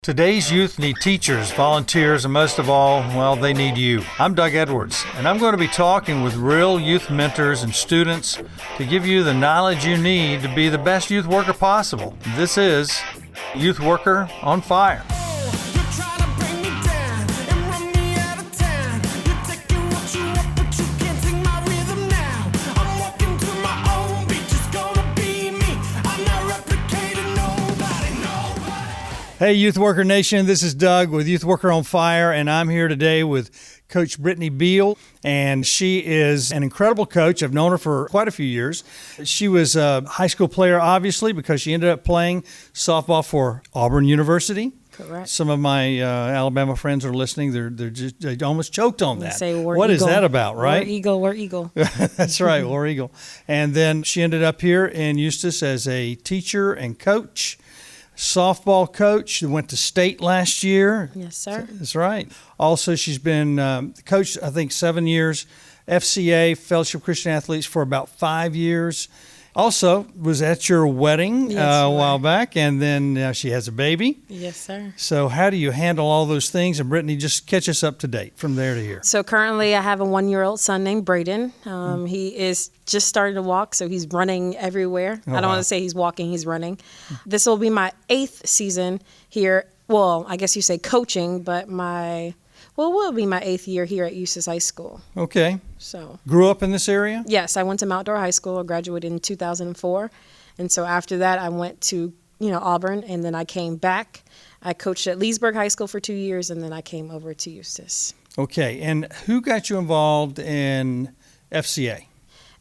Today's youth need teachers, volunteers, and most of all, well, they need you. I'm Doug Edwards, and I'm going to be talking with real youth mentors and students to give you the knowledge you need to be the best youth worker possible. This is Youth Worker on Fire. Hey, Youth Worker Nation, this is Doug with Youth Worker on Fire, and I'm here today with Coach Brittany Beall, and she is an incredible coach. I've known her for quite a few years. She was a high school player, obviously, because she ended up playing softball for Auburn University. Correct. Some of my Alabama friends are listening. They almost choked on that. Say, what is that about, right? War Eagle. That's right, War Eagle. And then she ended up here in Eustis as a teacher and coach. Softball coach. She went to state last year. Yes, sir. That's right. Also, she's been coached, I think, 7 years. FCA, Fellowship of Christian Athletes, for about 5 years. Also, was at your wedding a while back, and then now she has a baby. Yes, sir. So how do you handle all those things? And Brittany, just catch us up to date from there to here. So currently I have a 1-year-old son named Braden. He is just starting to walk, so he's running everywhere. I don't want to say he's walking, he's running. This will be my 8th season here. Well, I guess you say coaching, but it will be my 8th year here at Eustis High School. Okay. So grew up in this area? Yes, I went to Mount Dora High School. I graduated in 2004. And so after that, I went to, Auburn, and then I came back. I coached at Leesburg High School for 2 years, and then I came over to Eustis. Okay. And who got you involved in FCA?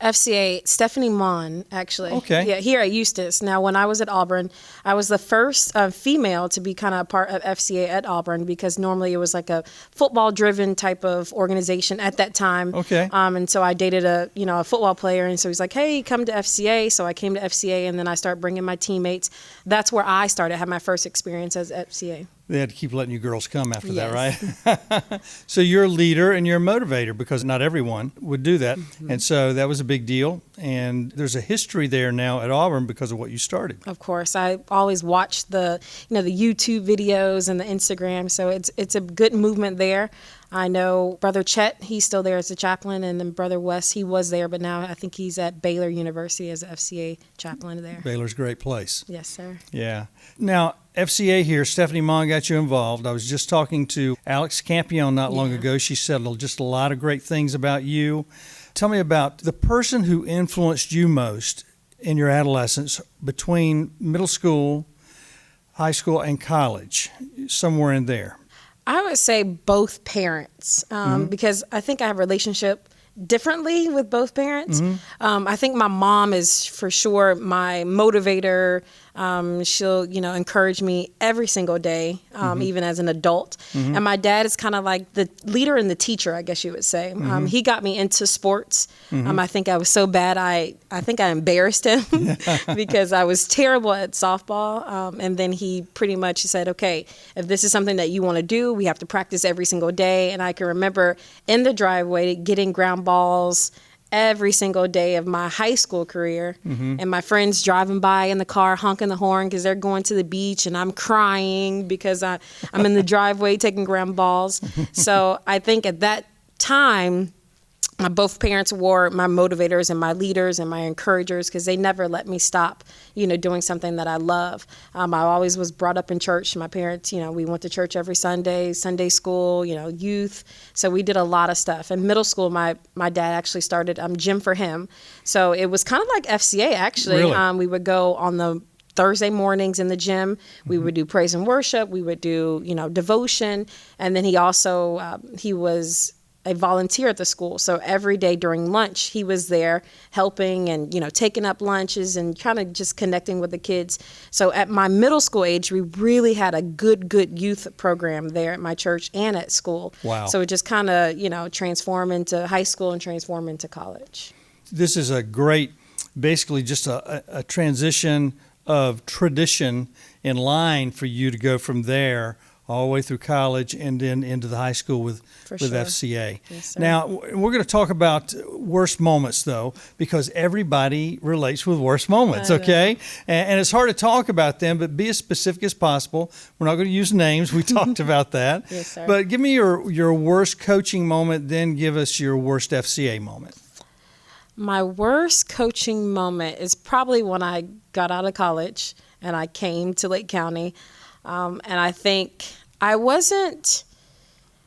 FCA, Stephanie Mon, actually. Okay. Yeah, here at Eustis. Now, when I was at Auburn, I was the first female to be kind of a part of FCA at Auburn, because normally it was like a football-driven type of organization at that time. Okay. And so I dated a football player, and so he's like, hey, come to FCA. So I came to FCA, and then I started bringing my teammates. That's where I started, had my first experience as FCA. They had to keep letting you girls come after that, Yes. right? So you're a leader and you're a motivator, because not everyone would do that. Mm-hmm. And so that was a big deal. And there's a history there now at Auburn because of what you started. Of course. I always watch the YouTube videos and the Instagram. So it's a good movement there. I know Brother Chet, he's still there as a chaplain, and then Brother Wes, he was there, but now I think he's at Baylor University as an FCA chaplain there. Baylor's a great place. Yes, sir. Yeah. Now, FCA here, Stephanie Mon got you involved. I was just talking to Alex Campion not long ago. She said just a lot of great things about you. Tell me about the person who influenced you most in your adolescence between middle school, high school, and college, somewhere in there. I would say both parents, because I think I have a relationship differently with both parents. Mm-hmm. I think my mom is for sure my motivator. She'll, encourage me every single day, even as an adult. Mm-hmm. And my dad is kind of like the leader and the teacher, I guess you would say. Mm-hmm. He got me into sports. Mm-hmm. I think I was so bad, I think I embarrassed him because I was terrible at softball. And then he pretty much said, okay, if this is something that you want to do, we have to practice every single day. And I can remember in the driveway getting ground balls every single day of my high school career, and my friends driving by in the car honking the horn because they're going to the beach, and I'm crying because I'm in the driveway taking ground balls. So I think at that time, both parents were my motivators and my leaders and my encouragers, because they never let me stop, doing something that I love. I always was brought up in church. My parents, we went to church every Sunday, Sunday school, youth. So we did a lot of stuff. In middle school, my dad actually started Gym for Him. So it was kind of like FCA, actually. Really? We would go on the Thursday mornings in the gym. We would do praise and worship. We would do, devotion. And then he also, he was a volunteer at the school. So every day during lunch, he was there helping and, taking up lunches and kind of just connecting with the kids. So at my middle school age, we really had a good youth program there at my church and at school. Wow. So it just kind of, transformed into high school and transformed into college. This is a great, basically just a transition of tradition in line for you to go from there all the way through college, and then into the high school with For sure. FCA. Yes, sir. Now, we're going to talk about worst moments, though, because everybody relates with worst moments, okay? And it's hard to talk about them, but be as specific as possible. We're not going to use names. We talked about that. Yes, sir. But give me your worst coaching moment, then give us your worst FCA moment. My worst coaching moment is probably when I got out of college and I came to Lake County. And I think I wasn't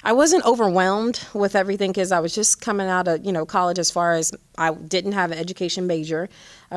overwhelmed with everything because I was just coming out of, college as far as I didn't have an education major.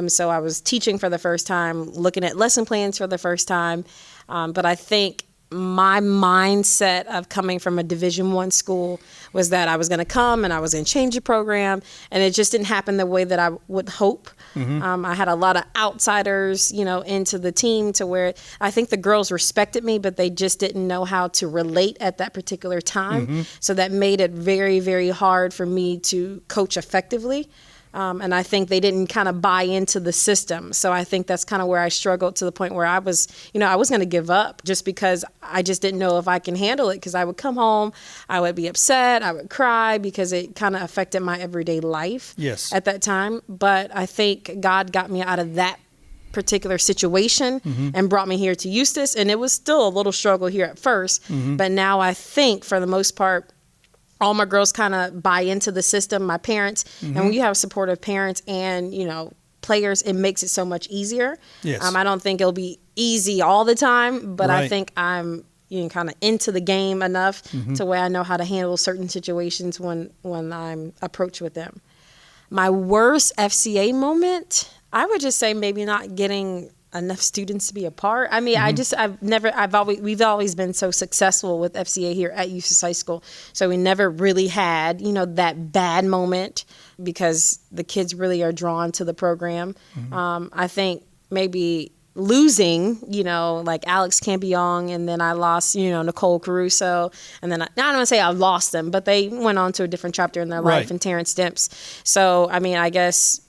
So I was teaching for the first time, looking at lesson plans for the first time. But I think my mindset of coming from a Division I school was that I was going to come and I was going to change the program, and it just didn't happen the way that I would hope. I had a lot of outsiders, into the team to where I think the girls respected me, but they just didn't know how to relate at that particular time. So that made it very, very hard for me to coach effectively. And I think they didn't kind of buy into the system. So I think that's kind of where I struggled to the point where I was going to give up just because I just didn't know if I can handle it, because I would come home, I would be upset, I would cry because it kind of affected my everyday life at that time. But I think God got me out of that particular situation and brought me here to Eustis. And it was still a little struggle here at first. But now I think for the most part, all my girls kind of buy into the system, my parents. And when you have supportive parents and, players, it makes it so much easier. Yes. I don't think it'll be easy all the time, but Right. I think I'm kind of into the game enough to where I know how to handle certain situations when I'm approached with them. My worst FCA moment, I would just say maybe not getting enough students to be a part. I mean, we've always been so successful with FCA here at Eustis High School. So we never really had, that bad moment because the kids really are drawn to the program. I think maybe losing, like Alex Campion, and then I lost, Nicole Caruso. And then I don't want to say I lost them, but they went on to a different chapter in their life, and Terrence Demps. So, I mean, I guess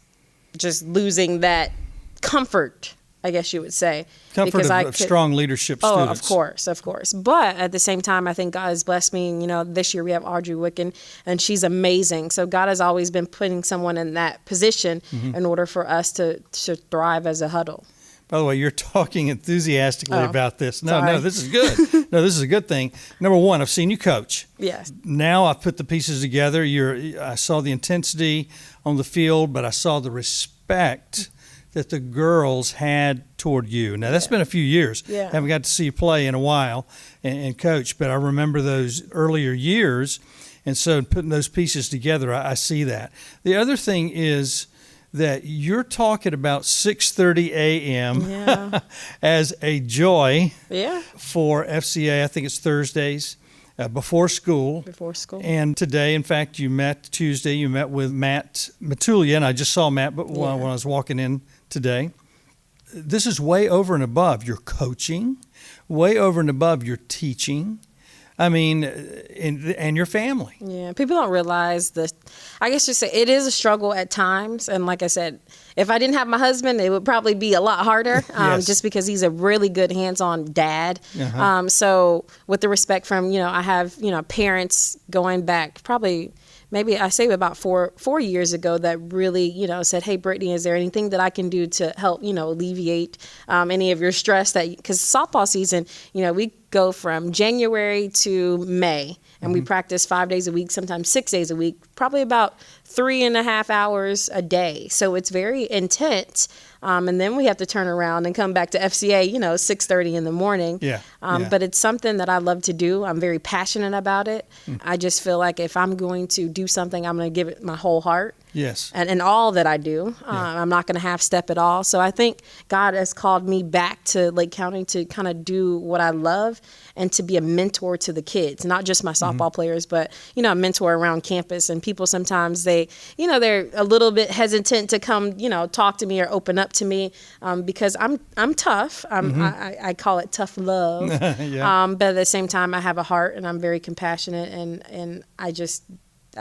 just losing that comfort, I guess you would say. Comfort of strong leadership students. Of course. But at the same time, I think God has blessed me. This year we have Audrey Wicken, and she's amazing. So God has always been putting someone in that position in order for us to thrive as a huddle. By the way, you're talking enthusiastically about this. No, sorry. this is good. No, this is a good thing. Number one, I've seen you coach. Yes. Now I've put the pieces together. I saw the intensity on the field, but I saw the respect that the girls had toward you. Now, that's been a few years. Yeah. Haven't got to see you play in a while and coach, but I remember those earlier years. And so putting those pieces together, I see that. The other thing is that you're talking about 6:30 a.m. as a joy for FCA. I think it's Thursdays. Before school. And today, in fact, Tuesday, you met with Matt Matulia, and I just saw Matt when I was walking in today. This is way over and above your coaching, way over and above your teaching. I mean, and your family. Yeah, people don't realize I guess just say it is a struggle at times. And like I said, if I didn't have my husband, it would probably be a lot harder just because he's a really good hands-on dad. So with the respect from, I have, parents going back probably maybe I say about four years ago that really, said, hey, Brittany, is there anything that I can do to help, alleviate any of your stress? Because softball season, we go from January to May, and we practice 5 days a week, sometimes 6 days a week, probably about 3.5 hours a day. So it's very intense. And then we have to turn around and come back to FCA, 6:30 in the morning. But it's something that I love to do. I'm very passionate about it. I just feel like if I'm going to do something, I'm going to give it my whole heart. Yes. And all that I do. I'm not going to half step at all. So I think God has called me back to Lake County to kind of do what I love and to be a mentor to the kids, not just my softball players, but, a mentor around campus. And people sometimes they're a little bit hesitant to come, talk to me or open up to me because I'm tough. I call it tough love. But at the same time, I have a heart and I'm very compassionate and I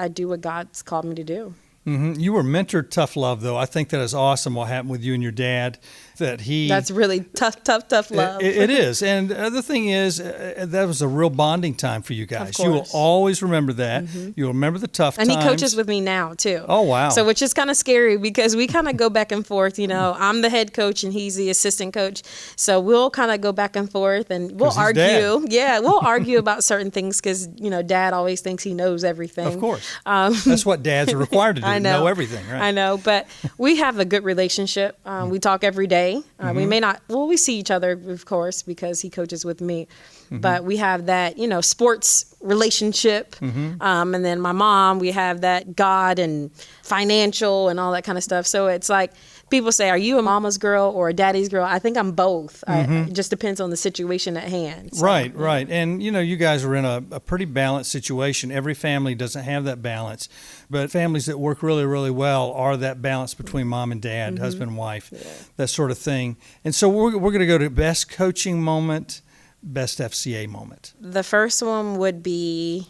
do what God's called me to do. You were mentored tough love, though. I think that is awesome what happened with you and your dad. that he. That's really tough love. It is. And the thing is, that was a real bonding time for you guys. You will always remember that. You'll remember the tough and times. he coaches with me now, too. Oh, wow. So, which is kind of scary because we kind of go back and forth. I'm the head coach and he's the assistant coach. So we'll kind of go back and forth and we'll argue. Dad. Yeah, we'll argue about certain things because, Dad always thinks he knows everything. Of course. That's what dads are required to do, know everything, right? I know, but we have a good relationship. We talk every day. We may not, we see each other, of course, because he coaches with me. But we have that, sports relationship. And then my mom, we have that God and financial and all that kind of stuff. So it's like people say, are you a mama's girl or a daddy's girl? I think I'm both. It just depends on the situation at hand. So, Right. And, you guys are in a pretty balanced situation. Every family doesn't have that balance. But families that work really, really well are that balance between mom and dad, husband and wife, that sort of thing. And so we're going to go to best coaching moment, best FCA moment. The first one would be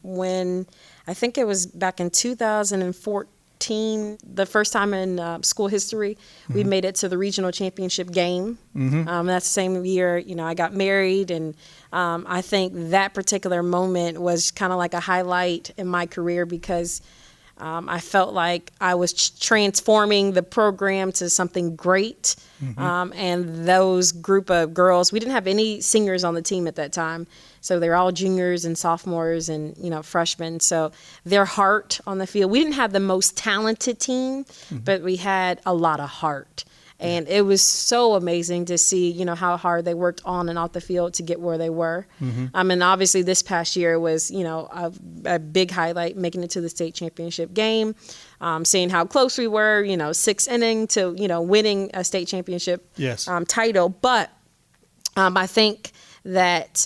when I think it was back in 2014, the first time in school history, we made it to the regional championship game. That's the same year, I got married, and I think that particular moment was kind of like a highlight in my career because I felt like I was transforming the program to something great. And those group of girls, we didn't have any seniors on the team at that time. So they're all juniors and sophomores and, freshmen. So their heart on the field, we didn't have the most talented team, but we had a lot of heart. And it was so amazing to see, how hard they worked on and off the field to get where they were. And obviously this past year was, a big highlight, making it to the state championship game, seeing how close we were, 6th inning to, winning a state championship title. But I think that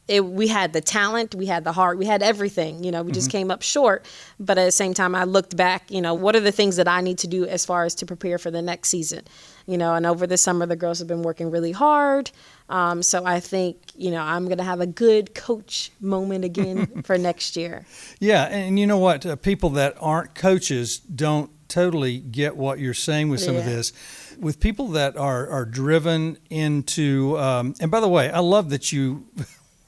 we had the talent, we had the heart, we had everything, we just came up short. But at the same time, I looked back, what are the things that I need to do as far as to prepare for the next season? And over the summer, the girls have been working really hard. So I think, I'm going to have a good coach moment again for next year. Yeah. And you know what? People that aren't coaches don't totally get what you're saying with some of this. With people that are driven into, and by the way, I love that you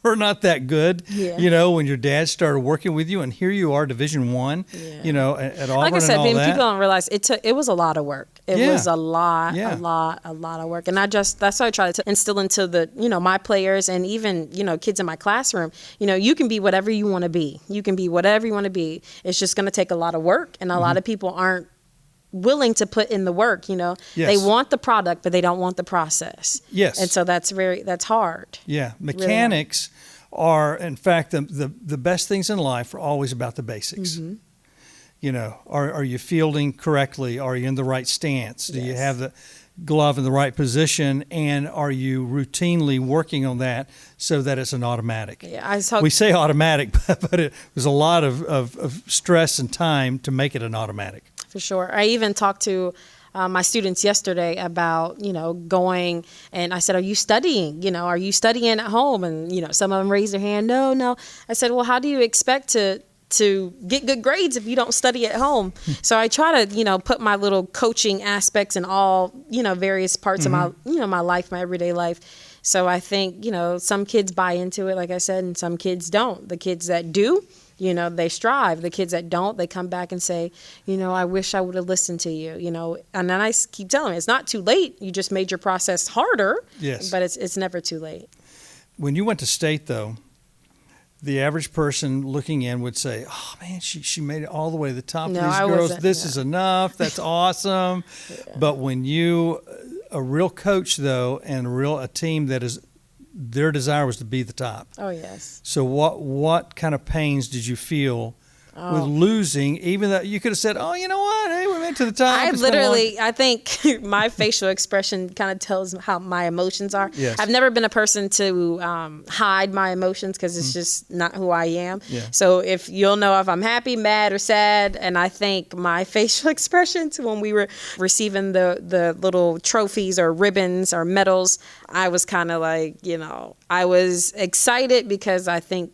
were not that good, when your dad started working with you, and here you are, Division I, at Auburn. Like I said, and all that. People don't realize it was a lot of work. It was a lot of work. And that's what I try to instill into the, my players and even, kids in my classroom. You can be whatever you want to be. You can be whatever you want to be. It's just going to take a lot of work, and a lot of people aren't willing to put in the work. They want the product, but they don't want the process. Yes. And so that's hard. Yeah. Mechanics are, in fact, the best things in life are always about the basics. Are you fielding correctly? Are you in the right stance? Do you have the glove in the right position? And are you routinely working on that so that it's an automatic? We say automatic, but it was a lot of stress and time to make it an automatic. For sure. I even talked to my students yesterday about, going, and I said, are you studying? Are you studying at home? And, some of them raised their hand. No. I said, well, how do you expect to get good grades if you don't study at home? So I try to, put my little coaching aspects in all, various parts of my, my life, my everyday life. So I think, some kids buy into it, like I said, and some kids don't. The kids that do, they strive. The kids that don't, they come back and say, I wish I would have listened to you, and then I keep telling them, it's not too late. You just made your process harder. Yes. But it's never too late. When you went to state, though, the average person looking in would say, oh, man, she made it all the way to the top of these girls. This is enough. That's awesome. But when a real coach, though, and a team that is, their desire was to be the top. Oh, yes. So what kind of pains did you feel with losing, even though you could have said, oh, you know what? Hey, we went to the top. I think my facial expression kind of tells how my emotions are. Yes. I've never been a person to hide my emotions because it's just not who I am. Yeah. So if you'll know if I'm happy, mad, or sad, and I think my facial expressions when we were receiving the little trophies or ribbons or medals, I was kind of like, I was excited because I think,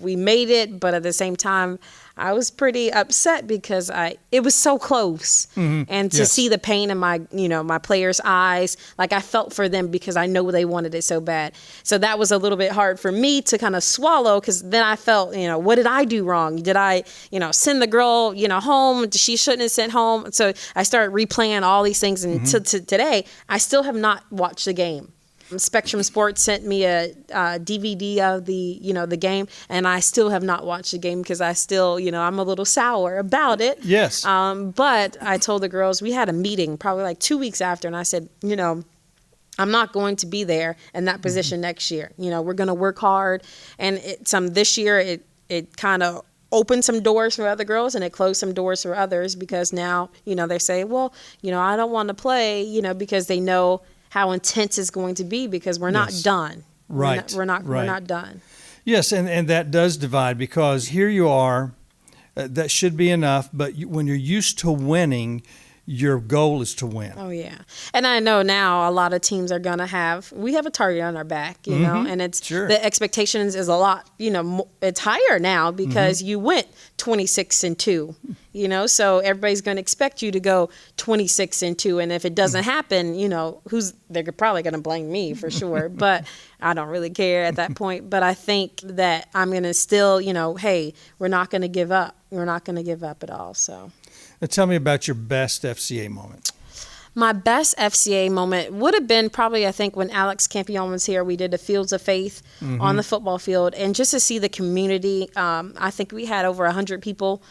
we made it, but at the same time, I was pretty upset because it was so close. And to see the pain in my, my players' eyes, like I felt for them because I know they wanted it so bad. So that was a little bit hard for me to kind of swallow, because then I felt, what did I do wrong? Did I, send the girl, home? She shouldn't have sent home. So I started replaying all these things. And to today, I still have not watched the game. Spectrum Sports sent me a DVD of the game, and I still have not watched the game because I still, I'm a little sour about it. Yes. But I told the girls, we had a meeting probably like 2 weeks after, and I said, I'm not going to be there in that position next year. We're going to work hard, and this year it kind of opened some doors for other girls, and it closed some doors for others, because now, they say, well, I don't want to play, because they know how intense it's going to be, because we're not done. Right. We're not done. Yes, and that does divide, because here you are, that should be enough, but when you're used to winning, your goal is to win. Oh, yeah. And I know now a lot of teams are going to we have a target on our back, and it's the expectations is a lot, it's higher now because you went 26-2, so everybody's going to expect you to go 26-2. And if it doesn't happen, they're probably going to blame me for sure, but I don't really care at that point. But I think that I'm going to still, hey, we're not going to give up. We're not going to give up at all. So. Now tell me about your best FCA moment. My best FCA moment would have been probably, I think, when Alex Campion was here. We did the Fields of Faith on the football field, and just to see the community. I think we had over 100 people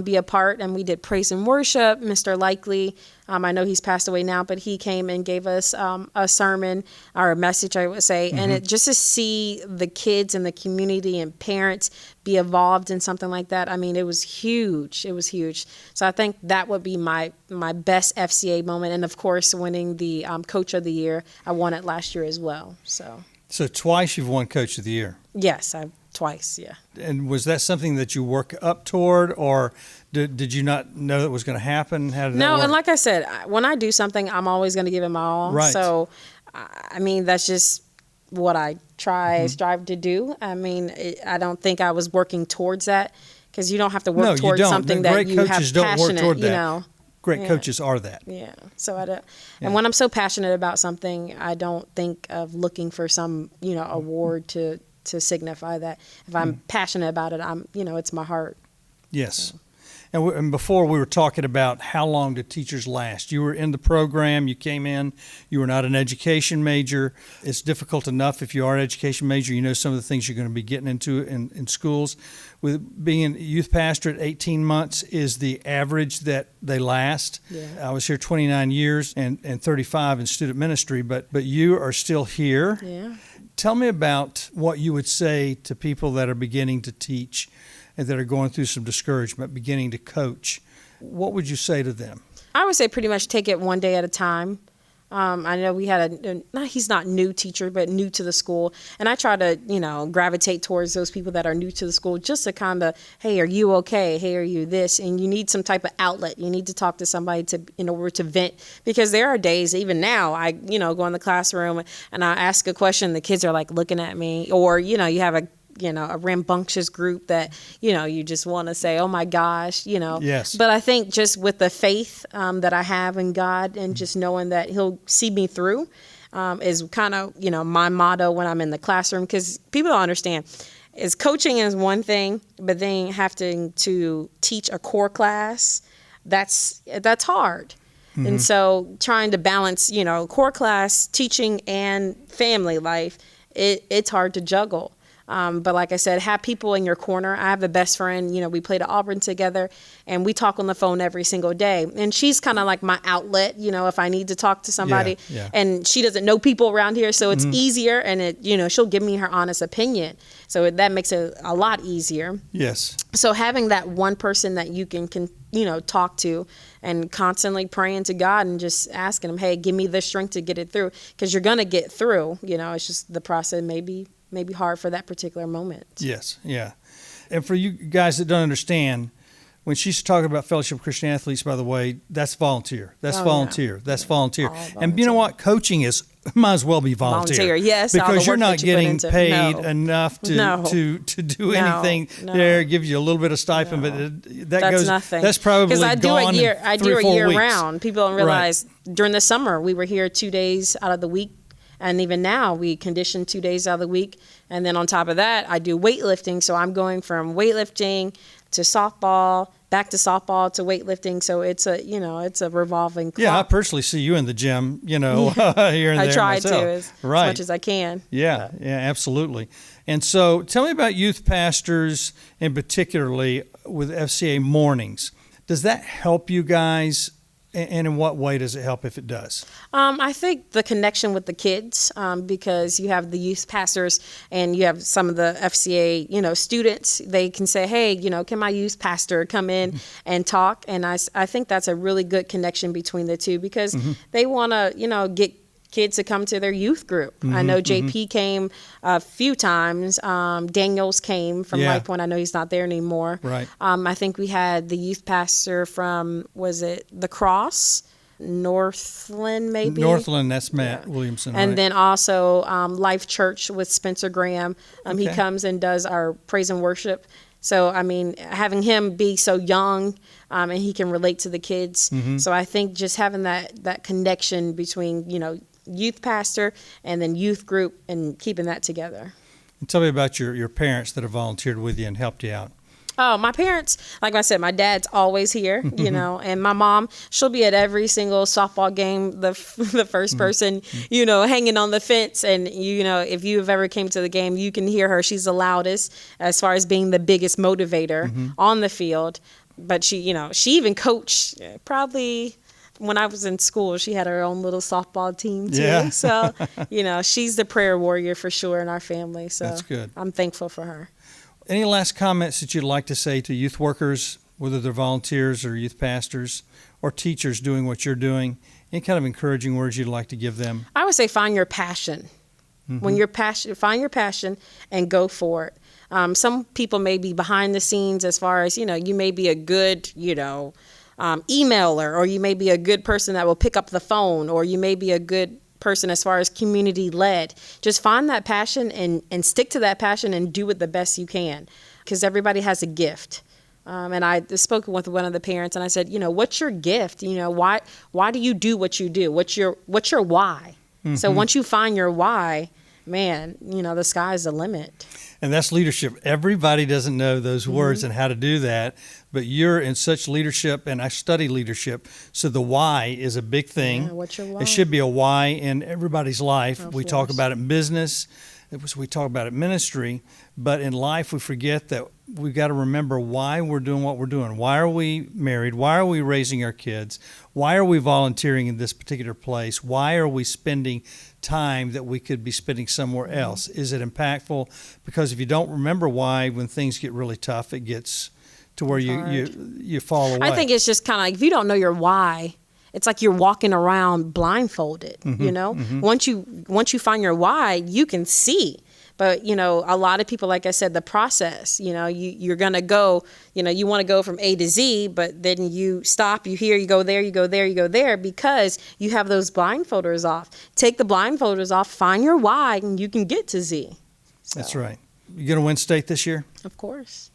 be a part, and we did praise and worship. Mr. Likely, I know he's passed away now, but he came and gave us a sermon, or a message, I would say. And just to see the kids and the community and parents be involved in something like that, I mean, it was huge. It was huge. So I think that would be my best FCA moment. And of course, winning the Coach of the Year. I won it last year as well. So twice you've won Coach of the Year. Yes, twice, yeah. And was that something that you work up toward, or did you not know that was going to happen? How did that work? And like I said, when I do something, I'm always going to give it my all. Right. So, I mean, that's just what I strive to do. I mean, I don't think I was working towards that, because you don't have to work towards something that you have passionate, Great coaches are that. Yeah. So I don't. And when I'm so passionate about something, I don't think of looking for some, award to signify that. If I'm passionate about it, it's my heart. Yes. So. And before we were talking about how long do teachers last. You were in the program, you came in, you were not an education major. It's difficult enough if you are an education major, some of the things you're going to be getting into in schools. With being a youth pastor at 18 months is the average that they last. Yeah. I was here 29 years and 35 in student ministry, but you are still here. Yeah. Tell me about what you would say to people that are beginning to teach and that are going through some discouragement, beginning to coach. What would you say to them? I would say pretty much take it one day at a time. I know we had he's not new teacher, but new to the school. And I try to, gravitate towards those people that are new to the school, just to kind of, hey, are you okay? Hey, are you this? And you need some type of outlet. You need to talk to somebody in order to vent, because there are days, even now, I, go in the classroom and I ask a question, the kids are like looking at me, or, you have a rambunctious group that, you just want to say, oh my gosh, Yes. But I think just with the faith that I have in God, and just knowing that He'll see me through is kind of, my motto when I'm in the classroom, because people don't understand. Coaching is one thing, but then having to teach a core class, that's hard. Mm-hmm. And so trying to balance, core class, teaching, and family life, it's hard to juggle. But like I said, have people in your corner. I have a best friend, we played at Auburn together, and we talk on the phone every single day. And she's kind of like my outlet, if I need to talk to somebody. Yeah. And she doesn't know people around here, so it's easier. And she'll give me her honest opinion. So that makes it a lot easier. Yes. So having that one person that you can talk to, and constantly praying to God and just asking Him, hey, give me the strength to get it through, because you're going to get through. It's just the process maybe hard for that particular moment. Yes, yeah. And for you guys that don't understand, when she's talking about Fellowship of Christian Athletes, by the way, that's volunteer. That's volunteer. Yeah. That's volunteer. All And you know what? Coaching is might as well be volunteer. Yes, all the because you're work not that you put getting into- paid No. enough to No. to do No. anything No. there. It gives you a little bit of stipend, No. but that That's goes. nothing. That's probably because I do gone a year. in I 3 do or a 4 year weeks. round. People don't realize during the summer we were here 2 days out of the week, and even now we condition 2 days out of the week. And then on top of that, I do weightlifting. So I'm going from weightlifting to softball, back to softball to weightlifting. So it's a revolving clock. Yeah, I personally see you in the gym, here and there. I try myself. to as Right. much as I can. Yeah, absolutely. And so tell me about youth pastors, and particularly with FCA mornings. Does that help you guys? And in what way does it help if it does? I think the connection with the kids, because you have the youth pastors and you have some of the FCA, students. They can say, hey, can my youth pastor come in and talk? And I think that's a really good connection between the two, because they want to, get kids to come to their youth group. I know JP came a few times. Daniels came from Light Point. I know he's not there anymore. Right. I think we had the youth pastor from, was it the Cross? Northland, maybe? Northland, that's Matt Williamson. And right? then also Life Church with Spencer Graham. He Okay. comes and does our praise and worship. So, having him be so young and he can relate to the kids. So I think just having that connection between, youth pastor and then youth group and keeping that together. And tell me about your parents that have volunteered with you and helped you out. Oh, my parents, like I said, my dad's always here, and my mom, she'll be at every single softball game, the first person, hanging on the fence. And, if you have ever came to the game, you can hear her. She's the loudest as far as being the biggest motivator on the field. But she even coached probably when I was in school. She had her own little softball team too. Yeah. So, she's the prayer warrior for sure in our family. So That's good. I'm thankful for her. Any last comments that you'd like to say to youth workers, whether they're volunteers or youth pastors or teachers doing what you're doing? Any kind of encouraging words you'd like to give them? I would say find your passion. When you're passionate, find your passion and go for it. Some people may be behind the scenes as far as, you may be a good, emailer, or you may be a good person that will pick up the phone, or you may be a good person as far as community led. Just find that passion and stick to that passion and do it the best you can, because everybody has a gift. And I spoke with one of the parents and I said, what's your gift? Why do you do what you do? What's your why? So once you find your why, man, the sky's the limit. And that's leadership. Everybody doesn't know those words and how to do that, but you're in such leadership, and I study leadership, so the why is a big thing. Yeah, what's your why? It should be a why in everybody's life. Of We talk course. about it in business, we talk about it in ministry, but in life we forget that we've got to remember why we're doing what we're doing. Why are we married? Why are we raising our kids? Why are we volunteering in this particular place? Why are we spending time that we could be spending somewhere else? Is it impactful? Because if you don't remember why, when things get really tough, it gets to where you fall away. I think it's just kind of like, if you don't know your why, it's like you're walking around blindfolded, Once you find your why, you can see. But, a lot of people, like I said, the process, you're going to go, you want to go from A to Z, but then you stop, you here, you go there, you go there, you go there, because you have those blindfolders off. Take the blindfolders off, find your why, and you can get to Z. So, That's right. You going to win state this year? Of course.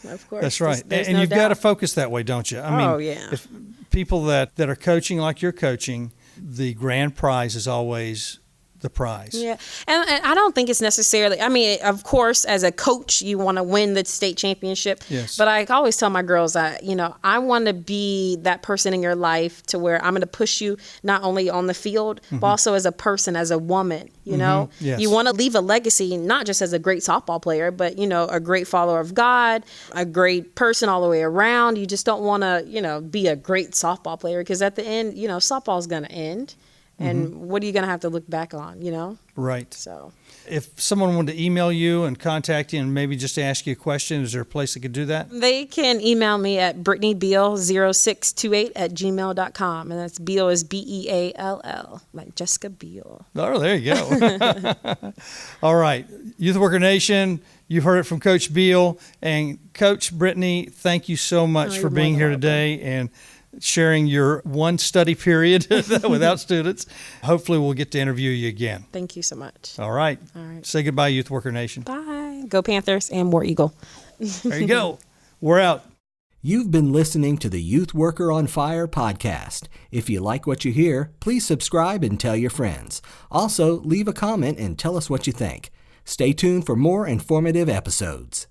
Of course. That's right. There's And no you've got to doubt. focus that way, don't you? I mean, Oh, yeah. If people that are coaching like you're coaching, the grand prize is always the prize. Yeah, and I don't think it's necessarily, of course, as a coach, you want to win the state championship. Yes. But I always tell my girls that, I want to be that person in your life to where I'm going to push you not only on the field, but also as a person, as a woman, Yes. You want to leave a legacy, not just as a great softball player, but, a great follower of God, a great person all the way around. You just don't want to, be a great softball player, because at the end, softball's going to end. And what are you going to have to look back on, Right. So If someone wanted to email you and contact you and maybe just ask you a question, is there a place that could do that? they can email me at brittanybeall0628@gmail.com. And that's Beall is Beall, like Jessica Biel. Oh, there you go. All right. Youth Worker Nation, you've heard it from Coach Beall. And Coach Brittany, thank you so much Oh, for you're being more here than today. And sharing your one study period without students. Hopefully we'll get to interview you again. Thank you so much. All right. Say goodbye, Youth Worker Nation. Bye. Go Panthers and War Eagle. There you go. We're out. You've been listening to the Youth Worker on Fire podcast. If you like what you hear, please subscribe and tell your friends. Also, leave a comment and tell us what you think. Stay tuned for more informative episodes.